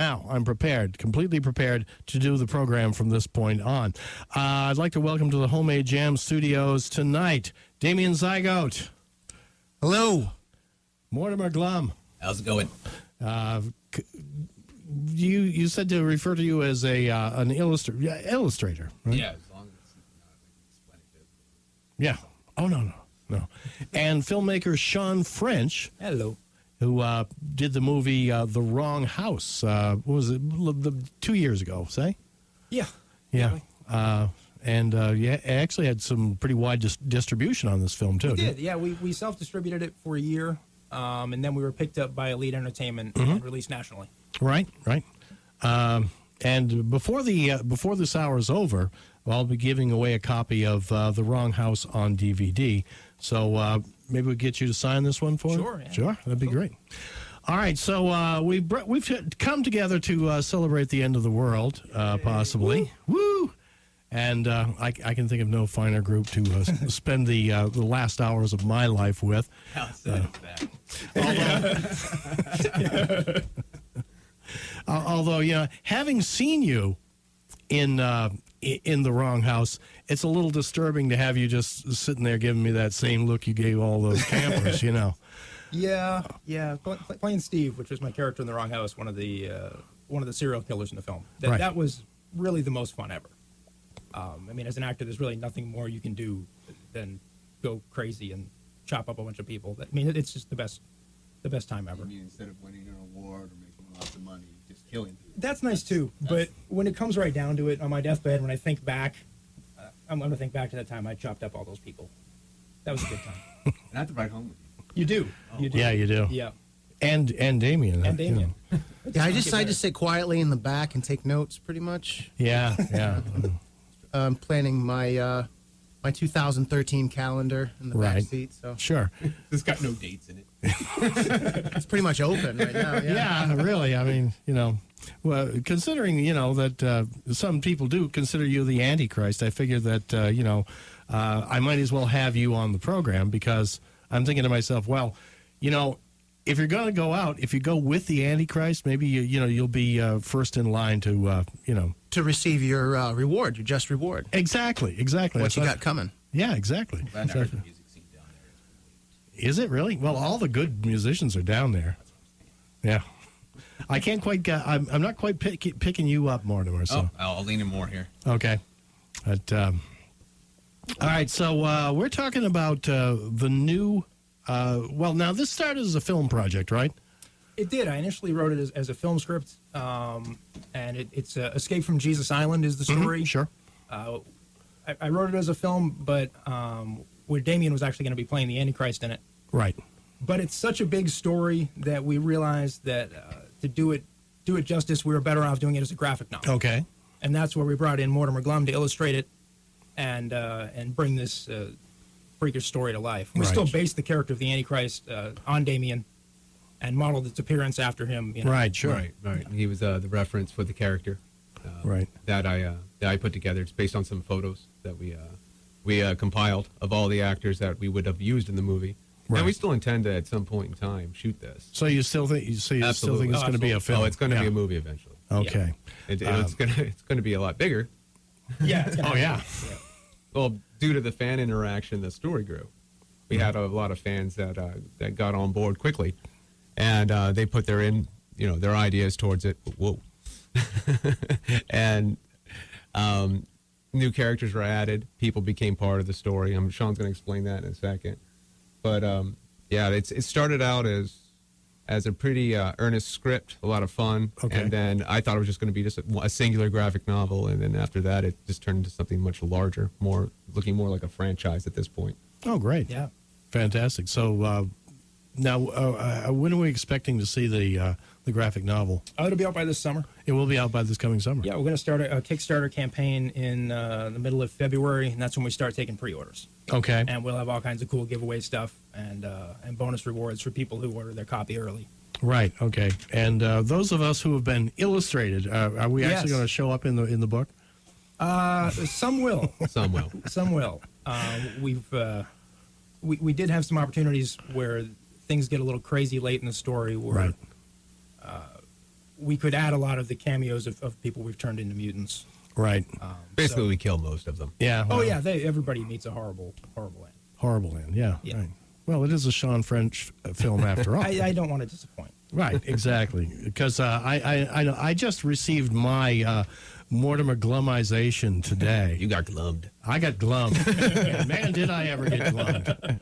Now, I'm prepared, completely prepared to do the program from this point on. I'd like to welcome to the Homemade Jam Studios tonight, Damien Zygote. Hello. Mortimer Glum. How's it going? You said to refer to you as an illustrator, right? Yeah, as long as it's not explaining. Yeah. Oh, no. And filmmaker Sean French. Hello. Who did the movie The Wrong House. What was it, 2 years ago, say? Yeah. Yeah. And actually had some pretty wide distribution on this film, too. We did, yeah. We self-distributed it for a year, and then we were picked up by Elite Entertainment and released nationally. Right. And before this hour is over, I'll be giving away a copy of The Wrong House on DVD. So maybe we'll get you to sign this one for Sure. me? Yeah. Sure, that'd be great. All right, so we've come together to celebrate the end of the world, possibly. Woo! And I can think of no finer group to spend the last hours of my life with. How sad is that? Although, having seen you in The Wrong House, it's a little disturbing to have you just sitting there giving me that same look you gave all those campers, Yeah. Playing Steve, which was my character in The Wrong House, one of the serial killers in the film. That was really the most fun ever. As an actor, there's really nothing more you can do than go crazy and chop up a bunch of people. It's just the best time ever. I mean, instead of winning an award or making lots of money, just killing people. That's nice too, but when it comes right down to it, on my deathbed, when I think back, I'm going to think back to that time I chopped up all those people. That was a good time. And I have to ride home with you. You do. You do. Yeah, you do. Yeah. And Damien. And Damien. Yeah, I just sit quietly in the back and take notes, pretty much. Yeah. I'm planning my 2013 calendar in the back seat. So Sure. It's got no dates in it. it's pretty much open right now. Yeah, really. Well, considering, that some people do consider you the Antichrist, I figured that, I might as well have you on the program because I'm thinking to myself, well, if you're going to go out, if you go with the Antichrist, maybe, you'll be first in line to, To receive your reward, your just reward. Exactly. What you got coming. Yeah, exactly. I heard the music scene down there. Is it really? Well, all the good musicians are down there. Yeah. I can't quite get, I'm not quite picking you up, Mortimer. So. I'll lean in more here. Okay. But, all right, so we're talking about the new, now this started as a film project, right? It did. I initially wrote it as a film script, and it's Escape from Jesus Island is the story. Mm-hmm, sure. I wrote it as a film, but where Damien was actually going to be playing the Antichrist in it. Right. But it's such a big story that we realized that to do it justice, we were better off doing it as a graphic novel. Okay. And that's where we brought in Mortimer Glum to illustrate it and bring this freakish story to life. We still based the character of the Antichrist on Damien and modeled its appearance after him. Right, sure. Right. He was the reference for the character that I put together. It's based on some photos that we compiled of all the actors that we would have used in the movie. Right. And we still intend to, at some point in time, shoot this. So you still think? Still think it's going to be a film? Oh, it's going to be a movie eventually. Okay. Yeah. It's going to be a lot bigger. Yeah. Yeah. Well, due to the fan interaction, the story grew. We had a lot of fans that got on board quickly, and they put their ideas towards it. Whoa. And new characters were added. People became part of the story. Sean's going to explain that in a second. But it started out as a pretty earnest script, a lot of fun, and then I thought it was just going to be just a singular graphic novel, and then after that, it just turned into something much larger, looking more like a franchise at this point. Oh, great! Yeah, fantastic. So now, when are we expecting to see the graphic novel? It'll be out by this summer. It will be out by this coming summer. Yeah, we're going to start a Kickstarter campaign in the middle of February, and that's when we start taking pre-orders. Okay. And we'll have all kinds of cool giveaway stuff and bonus rewards for people who order their copy early. Right. Okay. And those of us who have been illustrated, are we actually going to show up in the book? Some will. Some will. Some will. We did have some opportunities where things get a little crazy late in the story, where we could add a lot of the cameos of people we've turned into mutants. Right. Basically, we kill most of them. Yeah. Oh well, yeah, everybody meets a horrible end. Horrible end. Yeah. Yeah. Right. Well, it is a Sean French film after all. I don't want to disappoint. Right, exactly. Because I just received my Mortimer Glumization today. You got glummed. I got glummed. And man, did I ever get glummed.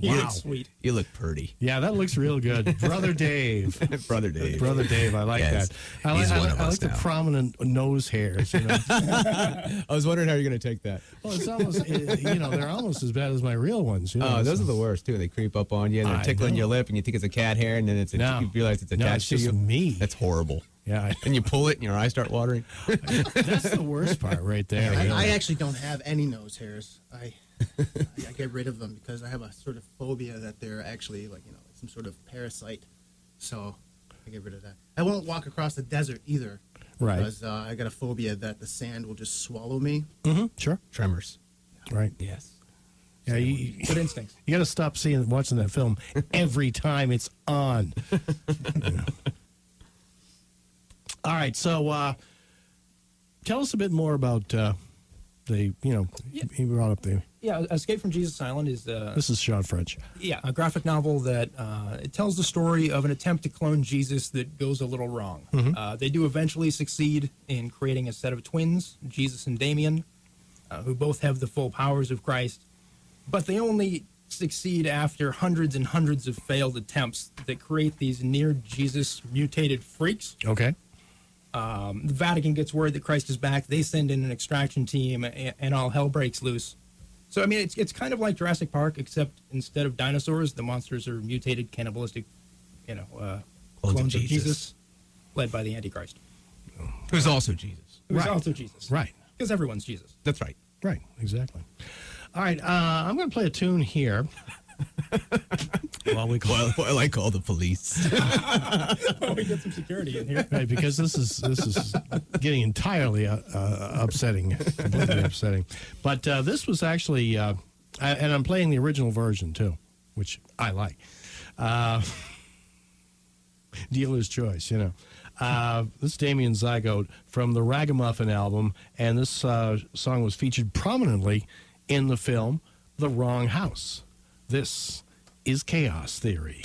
You Wow. look sweet. You look pretty. Yeah, that looks real good. Brother Dave. Brother Dave. Brother Dave, I like Yes, that. I he's one of I us like the now. prominent nose hairs. You know? I was wondering how you're going to take that. Well, it's almost, they're almost as bad as my real ones. You know? Oh, those so- are the worst, too. They creep up on you, and I they're tickling know. your lip, and you think it's a cat hair, and then you realize it's attached it's to just you. me. That's horrible. Yeah, And you pull it, and your eyes start watering. that's the worst part right there. I really. actually don't have any nose hairs. I get rid of them because I have a sort of phobia that they're actually some sort of parasite. So I get rid of that. I won't walk across the desert either. Right. Because I got a phobia that the sand will just swallow me. Sure. Tremors. Right. Yes. Yeah, you Good instincts. got to stop watching that film every time it's on. Yeah. All right, so tell us a bit more about he brought up the. Yeah, Escape from Jesus Island is This is Sean French. a graphic novel that it tells the story of an attempt to clone Jesus that goes a little wrong. They do eventually succeed in creating a set of twins, Jesus and Damien, who both have the full powers of Christ, but they only succeed after hundreds and hundreds of failed attempts that create these near Jesus mutated freaks. Okay. The Vatican gets word that Christ is back. They send in an extraction team, and all hell breaks loose. So, I mean, it's kind of like Jurassic Park, except instead of dinosaurs, the monsters are mutated, cannibalistic, clones of Jesus, led by the Antichrist. Who's also Jesus. Who's Right. also Jesus. Right. Because everyone's Jesus. That's right. Right. Exactly. All right. I'm going to play a tune here. While I call the police. Oh, we get some security in here. right, because this is getting entirely upsetting, completely upsetting. But this was actually, and I'm playing the original version too, which I like. Dealer's choice, you know. This is Damien Zygote from the Ragamuffin album, and this song was featured prominently in the film The Wrong House. This is Chaos Theory.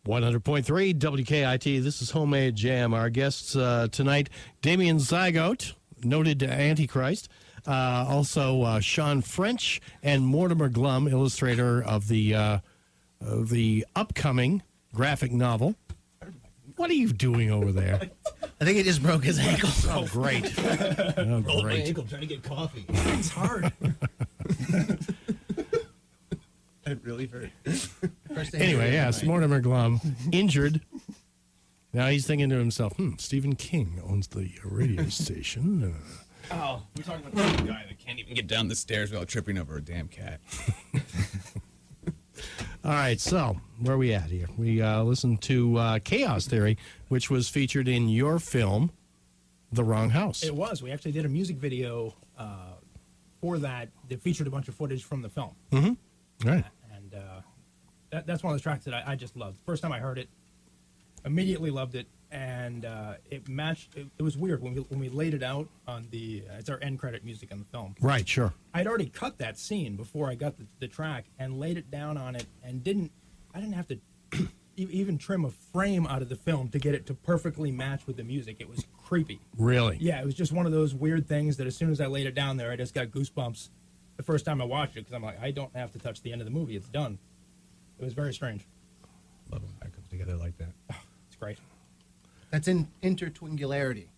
100.3 WKIT. This is Homemade Jam. Our guests tonight, Damien Zygote, noted Antichrist. Also, Sean French and Mortimer Glum, illustrator of the upcoming graphic novel. What are you doing over there? I think he just broke his ankle. Oh, great. Oh, My great. ankle trying to get coffee. It's hard. It really hurt. Anyway, yes, Mortimer Glum, injured. Now he's thinking to himself, Stephen King owns the radio station. Oh, we're talking about the guy that can't even get down the stairs without tripping over a damn cat. All right, so where are we at here? We listened to Chaos Theory, which was featured in your film, The Wrong House. It was. We actually did a music video for that featured a bunch of footage from the film. Right. And that's one of those tracks that I just loved. First time I heard it, immediately loved it, and it matched. It was weird when we laid it out on the. It's our end credit music on the film. Right, sure. I'd already cut that scene before I got the track and laid it down on it, and I didn't have to even trim a frame out of the film to get it to perfectly match with the music. It was creepy. Really? Yeah, it was just one of those weird things that as soon as I laid it down there, I just got goosebumps the first time I watched it because I'm like, I don't have to touch the end of the movie. It's done. It was very strange. Love when that comes together like that. It's great. That's in intertwingularity.